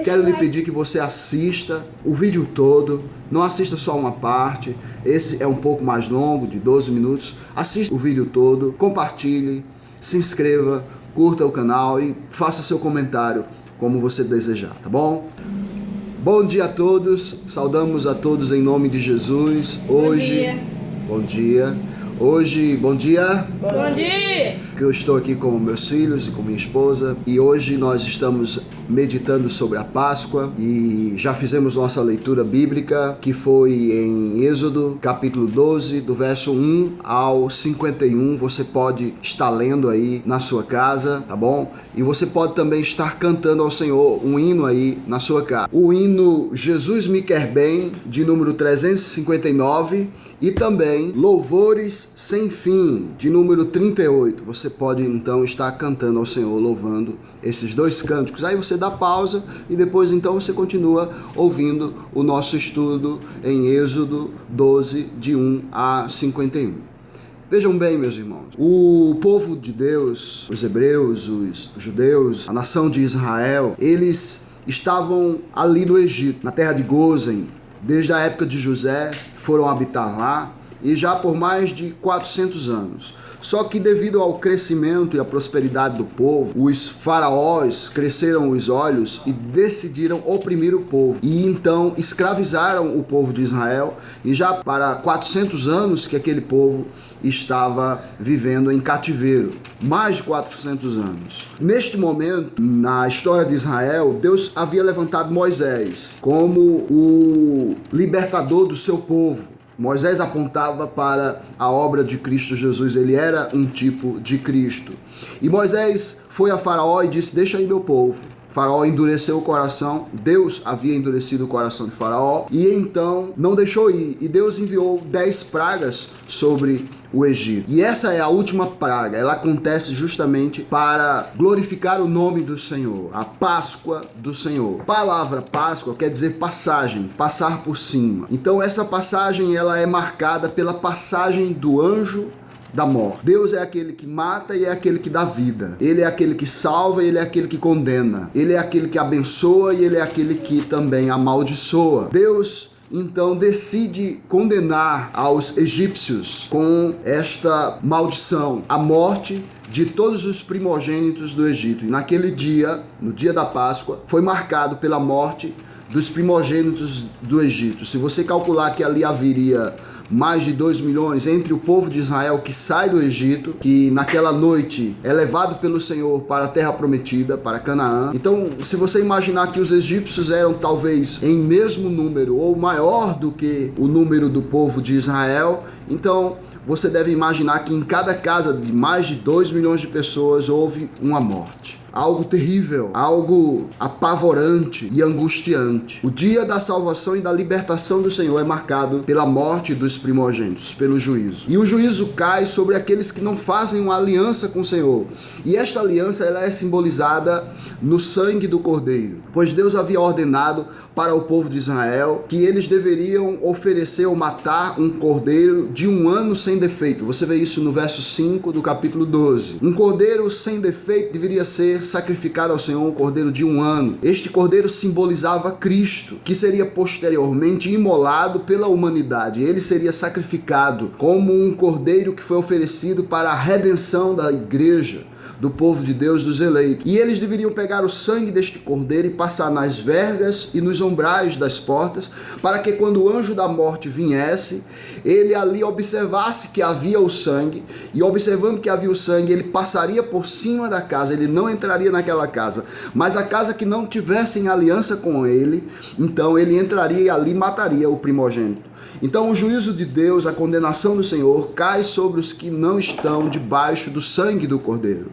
Quero lhe pedir que você assista o vídeo todo, não assista só uma parte. Esse é um pouco mais longo, de 12 minutos. Assista o vídeo todo, compartilhe, se inscreva, curta o canal e faça seu comentário como você desejar, tá bom? Bom dia a todos, saudamos a todos em nome de Jesus. Hoje, bom dia. Hoje, bom dia. Bom dia. Eu estou aqui com meus filhos e com minha esposa e hoje nós estamos meditando sobre a Páscoa e já fizemos nossa leitura bíblica, que foi em Êxodo, capítulo 12, do verso 1 ao 51. Você pode estar lendo aí na sua casa, tá bom? E você pode também estar cantando ao Senhor um hino aí na sua casa. O hino Jesus Me Quer Bem, de número 359, e também Louvores Sem Fim, de número 38. Você pode então estar cantando ao Senhor, louvando esses dois cânticos. Aí você dá pausa e depois então você continua ouvindo o nosso estudo em Êxodo 12, de 1 a 51. Vejam bem, meus irmãos, o povo de Deus, os hebreus, os judeus, a nação de Israel, eles estavam ali no Egito, na terra de Gósen. Desde a época de José foram habitar lá e já por mais de 400 anos. Só que devido ao crescimento e à prosperidade do povo, os faraós cresceram os olhos e decidiram oprimir o povo. E então escravizaram o povo de Israel e já para 400 anos que aquele povo estava vivendo em cativeiro. Mais de 400 anos. Neste momento, na história de Israel, Deus havia levantado Moisés como o libertador do seu povo. Moisés apontava para a obra de Cristo Jesus, ele era um tipo de Cristo. E Moisés foi a Faraó e disse: deixa aí meu povo. Faraó endureceu o coração, Deus havia endurecido o coração de Faraó e então não deixou ir. E Deus enviou 10 pragas sobre o Egito. E essa é a última praga, ela acontece justamente para glorificar o nome do Senhor, a Páscoa do Senhor. A palavra Páscoa quer dizer passagem, passar por cima. Então essa passagem ela é marcada pela passagem do anjo da morte. Deus é aquele que mata e é aquele que dá vida. Ele é aquele que salva e ele é aquele que condena. Ele é aquele que abençoa e ele é aquele que também amaldiçoa. Deus então decide condenar aos egípcios com esta maldição, a morte de todos os primogênitos do Egito. E naquele dia, no dia da Páscoa, foi marcado pela morte dos primogênitos do Egito. Se você calcular que ali haveria mais de 2 milhões entre o povo de Israel que sai do Egito, que naquela noite é levado pelo Senhor para a terra prometida, para Canaã. Então, se você imaginar que os egípcios eram talvez em mesmo número ou maior do que o número do povo de Israel, então você deve imaginar que em cada casa de mais de 2 milhões de pessoas houve uma morte. Algo terrível, algo apavorante e angustiante. O dia da salvação e da libertação do Senhor é marcado pela morte dos primogênitos, pelo juízo. E o juízo cai sobre aqueles que não fazem uma aliança com o Senhor. E esta aliança ela é simbolizada no sangue do Cordeiro, pois Deus havia ordenado para o povo de Israel que eles deveriam oferecer ou matar um cordeiro de 1 ano sem defeito. Você vê isso no verso 5 do capítulo 12. Um cordeiro sem defeito deveria ser sacrificado ao Senhor, um cordeiro de 1 ano. Este cordeiro simbolizava Cristo, que seria posteriormente imolado pela humanidade. Ele seria sacrificado como um cordeiro que foi oferecido para a redenção da igreja, do povo de Deus, dos eleitos. E eles deveriam pegar o sangue deste cordeiro e passar nas vergas e nos umbrais das portas, para que quando o anjo da morte viesse, ele ali observasse que havia o sangue, e observando que havia o sangue, ele passaria por cima da casa, ele não entraria naquela casa, mas a casa que não tivesse em aliança com ele, então ele entraria e ali mataria o primogênito. Então o juízo de Deus, a condenação do Senhor, cai sobre os que não estão debaixo do sangue do Cordeiro.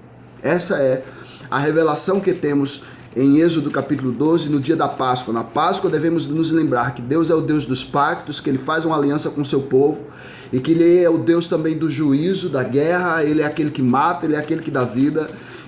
Essa é a revelação que temos em Êxodo capítulo 12, no dia da Páscoa. Na Páscoa devemos nos lembrar que Deus é o Deus dos pactos, que Ele faz uma aliança com o seu povo e que Ele é o Deus também do juízo, da guerra. Ele é aquele que mata, Ele é aquele que dá vida.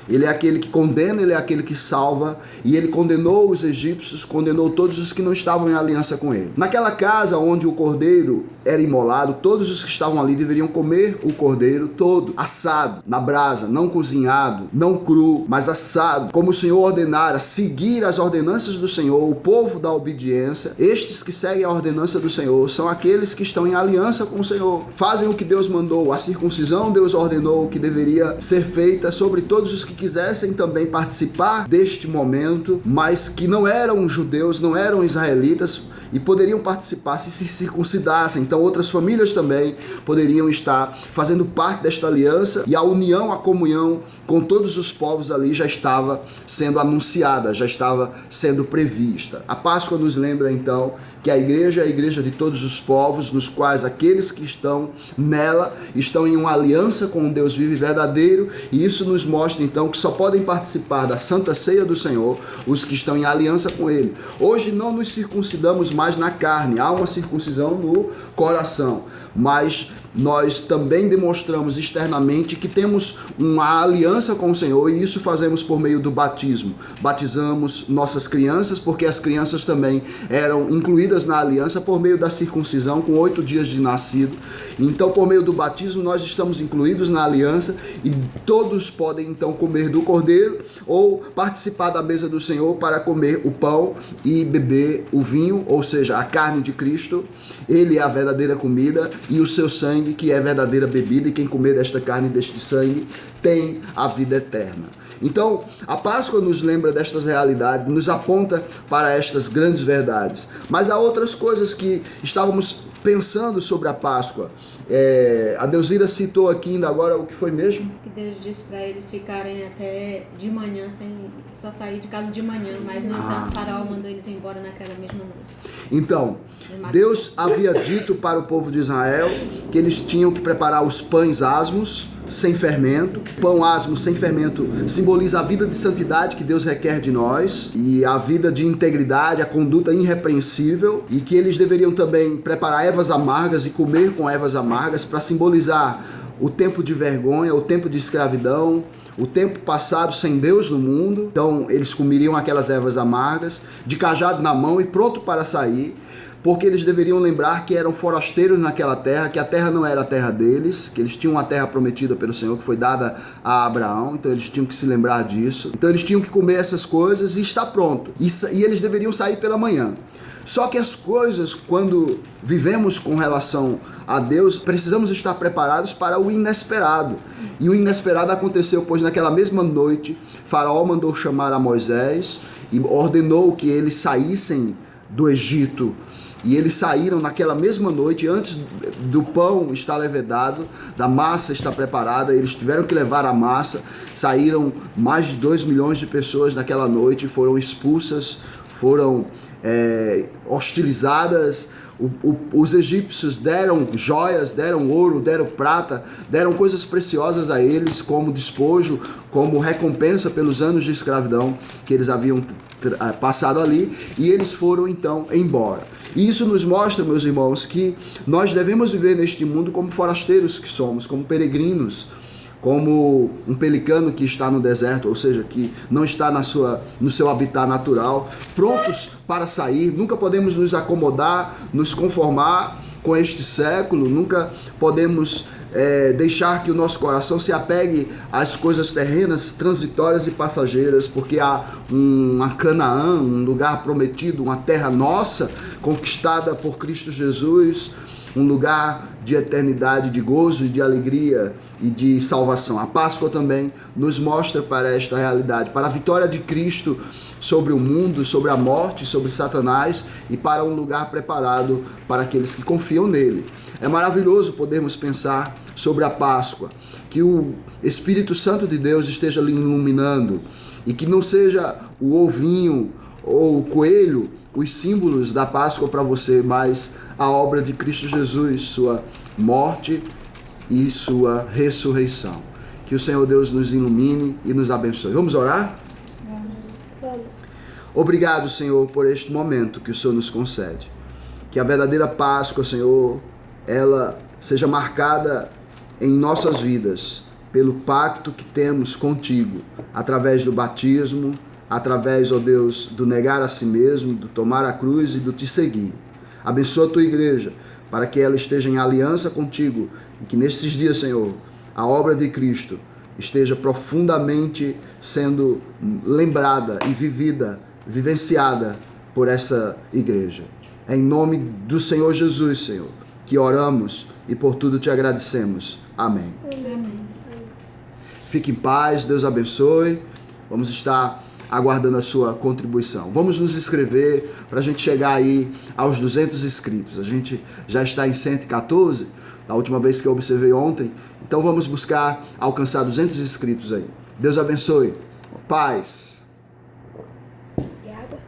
Ele é aquele que condena, ele é aquele que salva, e ele condenou os egípcios, condenou todos os que não estavam em aliança com ele. Naquela casa onde o cordeiro era imolado, todos os que estavam ali deveriam comer o cordeiro todo, assado, na brasa, não cozinhado, não cru, mas assado, como o Senhor ordenara, seguir as ordenanças do Senhor, o povo da obediência. Estes que seguem a ordenança do Senhor são aqueles que estão em aliança com o Senhor, fazem o que Deus mandou. A circuncisão Deus ordenou que deveria ser feita sobre todos os que quisessem também participar deste momento, mas que não eram judeus, não eram israelitas, e poderiam participar se circuncidassem. Então outras famílias também poderiam estar fazendo parte desta aliança, e a união, a comunhão com todos os povos ali já estava sendo anunciada, já estava sendo prevista. A Páscoa nos lembra então que a igreja é a igreja de todos os povos, nos quais aqueles que estão nela estão em uma aliança com um Deus vivo e verdadeiro, e isso nos mostra então que só podem participar da Santa Ceia do Senhor os que estão em aliança com Ele. Hoje não nos circuncidamos mais na carne, há uma circuncisão no coração, mas nós também demonstramos externamente que temos uma aliança com o Senhor, e isso fazemos por meio do batismo. Batizamos nossas crianças, porque as crianças também eram incluídas na aliança por meio da circuncisão, com 8 dias de nascido. Então, por meio do batismo, nós estamos incluídos na aliança, e todos podem então comer do cordeiro ou participar da mesa do Senhor para comer o pão e beber o vinho, ou seja, a carne de Cristo. Ele é a verdadeira comida, e o seu sangue, que é a verdadeira bebida, e quem comer desta carne e deste sangue tem a vida eterna. Então, a Páscoa nos lembra destas realidades, nos aponta para estas grandes verdades. Mas há outras coisas que estávamos pensando sobre a Páscoa. A Deusira citou aqui ainda agora o que foi mesmo? Que Deus disse para eles ficarem até de manhã, só sair de casa de manhã, mas no entanto o faraó mandou eles embora naquela mesma noite. Então, Deus havia dito para o povo de Israel que eles tinham que preparar os pães asmos, sem fermento. Pão asmo sem fermento simboliza a vida de santidade que Deus requer de nós, e a vida de integridade, a conduta irrepreensível, e que eles deveriam também preparar ervas amargas e comer com ervas amargas para simbolizar o tempo de vergonha, o tempo de escravidão, o tempo passado sem Deus no mundo. Então eles comeriam aquelas ervas amargas, de cajado na mão e pronto para sair, porque eles deveriam lembrar que eram forasteiros naquela terra, que a terra não era a terra deles, que eles tinham uma terra prometida pelo Senhor, que foi dada a Abraão. Então eles tinham que se lembrar disso. Então eles tinham que comer essas coisas e estar pronto. E eles deveriam sair pela manhã. Só que as coisas, quando vivemos com relação a Deus, precisamos estar preparados para o inesperado. E o inesperado aconteceu, pois naquela mesma noite, Faraó mandou chamar a Moisés e ordenou que eles saíssem do Egito. E eles saíram naquela mesma noite, antes do pão estar levedado, da massa estar preparada. Eles tiveram que levar a massa. Saíram mais de 2 milhões de pessoas naquela noite, foram expulsas, foram hostilizadas. Os egípcios deram joias, deram ouro, deram prata, deram coisas preciosas a eles como despojo, como recompensa pelos anos de escravidão que eles haviam passado ali, e eles foram então embora. E isso nos mostra, meus irmãos, que nós devemos viver neste mundo como forasteiros que somos, como peregrinos, como um pelicano que está no deserto, ou seja, que não está no seu habitat natural, prontos para sair. Nunca podemos nos acomodar, nos conformar com este século, nunca podemos deixar que o nosso coração se apegue às coisas terrenas, transitórias e passageiras, porque há uma Canaã, um lugar prometido, uma terra nossa, conquistada por Cristo Jesus, um lugar de eternidade, de gozo e de alegria e de salvação. A Páscoa também nos mostra para esta realidade, para a vitória de Cristo sobre o mundo, sobre a morte, sobre Satanás, e para um lugar preparado para aqueles que confiam nele. É maravilhoso podermos pensar sobre a Páscoa, que o Espírito Santo de Deus esteja lhe iluminando, e que não seja o ovinho ou o coelho os símbolos da Páscoa para você, mas a obra de Cristo Jesus, sua morte e sua ressurreição. Que o Senhor Deus nos ilumine e nos abençoe. Vamos orar? Vamos. Obrigado, Senhor, por este momento que o Senhor nos concede. Que a verdadeira Páscoa, Senhor, ela seja marcada em nossas vidas pelo pacto que temos contigo, através do batismo, através, ó Deus, do negar a si mesmo, do tomar a cruz e do te seguir. Abençoa a tua igreja, para que ela esteja em aliança contigo e que nestes dias, Senhor, a obra de Cristo esteja profundamente sendo lembrada e vivida, vivenciada por essa igreja. É em nome do Senhor Jesus, Senhor, que oramos e por tudo te agradecemos. Amém. Amém. Fique em paz, Deus abençoe. Vamos estar aguardando a sua contribuição. Vamos nos inscrever para a gente chegar aí aos 200 inscritos. A gente já está em 114, da última vez que eu observei ontem. Então vamos buscar alcançar 200 inscritos aí. Deus abençoe. Paz.